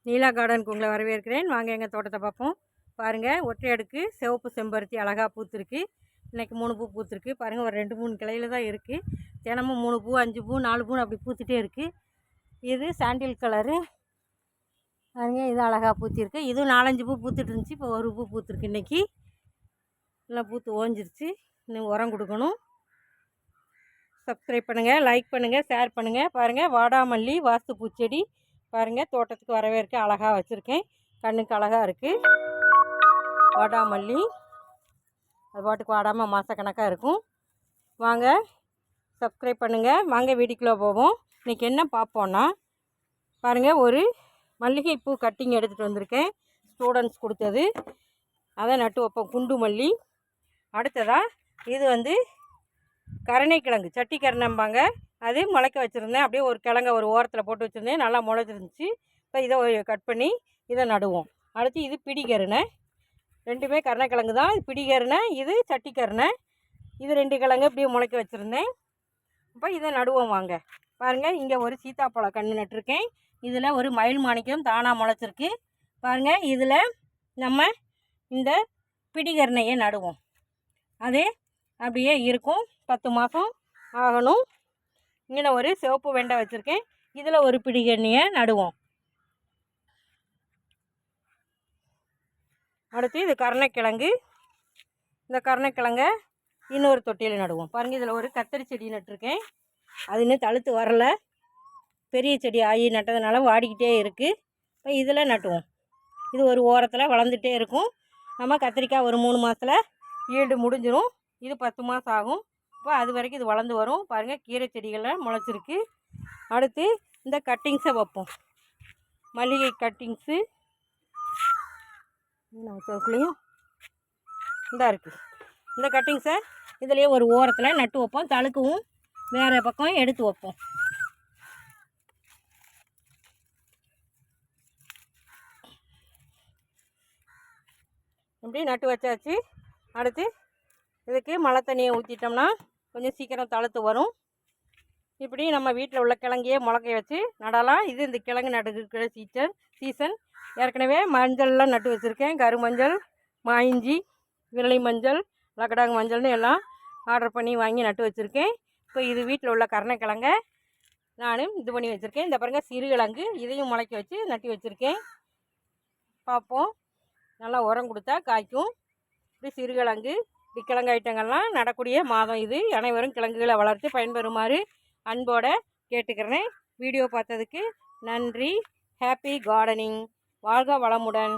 நீலா கார்டனுக்கு உங்களை வரவேற்கிறேன். வாங்க எங்கள் தோட்டத்தை பார்ப்போம். பாருங்கள், ஒற்றை அடுக்கு சிவப்பு செம்பருத்தி அழகாக பூத்துருக்கு. இன்றைக்கி 3 பூ பூத்துருக்கு. பாருங்கள், ஒரு 2-3 கிளையில் தான் இருக்குது. தினமும் 3 பூ 5 பூ 4 பூ அப்படி பூத்துட்டே இருக்குது. இது சாண்டில் கலரு. பாருங்க, இது அழகாக பூத்திருக்கு. இதுவும் 4-5 பூ பூத்துட்டு இருந்துச்சு. இப்போ ஒரு பூ பூத்துருக்கு. இன்றைக்கி எல்லாம் பூத்து ஓஞ்சிருச்சு. இன்னும் உரம் கொடுக்கணும். சப்ஸ்கிரைப் பண்ணுங்கள், லைக் பண்ணுங்கள், ஷேர் பண்ணுங்கள். பாருங்கள், வாடாமல்லி வாஸ்து பூச்செடி பாருங்கள், தோட்டத்துக்கு வரவேற்க அழகாக வச்சுருக்கேன். கண்ணுக்கு அழகாக இருக்குது. வாடாமல்லி அது பாட்டுக்கு வாடாமல் மாதக்கணக்காக இருக்கும். வாங்க சப்ஸ்கிரைப் பண்ணுங்கள். வாங்க வீட்டுக்குள்ளே போவோம். இன்றைக்கி என்ன பார்ப்போன்னா, பாருங்கள், ஒரு மல்லிகைப்பூ கட்டிங் எடுத்துகிட்டு வந்திருக்கேன். ஸ்டூடெண்ட்ஸ் கொடுத்தது. அதை நட்டு வைப்போம். குண்டு மல்லி. அடுத்ததாக இது கருணைக்கிழங்கு, சட்டி கருணைம்பாங்க. அது முளைக்க வச்சுருந்தேன். அப்படியே ஒரு கிழங்க ஒரு ஓரத்தில் போட்டு வச்சுருந்தேன். நல்லா முளைச்சிருந்துச்சு. இப்போ இதை கட் பண்ணி இதை நடுவோம். அடுத்து இது பிடிகருணை. ரெண்டுமே கருணைக்கிழங்கு தான். இது பிடிகருணை, இது சட்டி கருணை. இது 2 கிழங்கு அப்படியே முளைக்க வச்சுருந்தேன். இப்போ இதை நடுவோம். வாங்க பாருங்கள், இங்கே ஒரு சீத்தாப்பழம் கன்று நட்டிருக்கேன். இதில் ஒரு மயில் மாணிக்கம் தானாக முளைச்சிருக்கு. பாருங்கள், இதில் நம்ம இந்த பிடிகருணையை நடுவோம். அது அப்படியே இருக்கும். 10 மாதம் ஆகணும். இங்கே ஒரு சிவப்பு வெண்டை வச்சுருக்கேன். இதில் ஒரு பிடிகண்ணியை நடுவோம். அடுத்து இது கருணைக்கிழங்கு. இந்த கருணைக்கிழங்கை இன்னொரு தொட்டியில் நடுவோம். பாருங்கள், இதில் ஒரு கத்தரி செடி நட்டிருக்கேன். அது இன்னும் தழுத்து வரல. பெரிய செடி ஆகி நட்டதுனால வாடிக்கிட்டே இருக்குது. இப்போ இதில் நட்டுவோம். இது ஒரு ஓரத்தில் வளர்ந்துட்டே இருக்கும். நம்ம கத்திரிக்காய் ஒரு 3 மாதத்தில் ஈல்டு முடிஞ்சிடும். இது 10 மாதம் ஆகும். இப்போ அது வரைக்கும் இது வளர்ந்து வரும். பாருங்கள், கீரை செடிகள்லாம் முளைச்சிருக்கு. அடுத்து இந்த கட்டிங்ஸை வைப்போம். மல்லிகை கட்டிங்ஸு சோக்குலேயும் இதாக இருக்குது. இந்த கட்டிங்ஸை இதுலேயே ஒரு ஓரத்தில் நட்டு வைப்போம். தழுக்கவும் வேறு பக்கம் எடுத்து வைப்போம். இப்படி நட்டு வச்சாச்சு. அடுத்து இதுக்கு மழை தண்ணியை ஊற்றிட்டோம்னா கொஞ்சம் சீக்கிரம் தழுத்து வரும். இப்படி நம்ம வீட்டில் உள்ள கிழங்கையே முளைக்க வச்சு நடலாம். இது இந்த கிழங்கு நடுக்கிற சீசன். ஏற்கனவே மஞ்சள்லாம் நட்டு வச்சுருக்கேன். கருமஞ்சள், மாயிஞ்சி, விரலி மஞ்சள், லக்கடாங் மஞ்சள்னு எல்லாம் ஆர்டர் பண்ணி வாங்கி நட்டு வச்சுருக்கேன். இப்போ இது வீட்டில் உள்ள கருணைக்கிழங்கை நானும் இது பண்ணி வச்சுருக்கேன். இந்த பாருங்கள், சிறுகிழங்கு. இதையும் முளைக்க வச்சு நட்டி வச்சுருக்கேன். பார்ப்போம், நல்லா உரம் கொடுத்தா காய்க்கும். இப்படி சிறுகிழங்கு, இப்படி கிழங்கு ஐட்டங்கள்லாம் நடக்கூடிய மாதம் இது. அனைவரும் கிழங்குகளை வளர்த்து பயன்பெறுமாறு அன்போடு கேட்டுக்கிறேன். வீடியோ பார்த்ததுக்கு நன்றி. Happy gardening. வாழ்க வளமுடன்.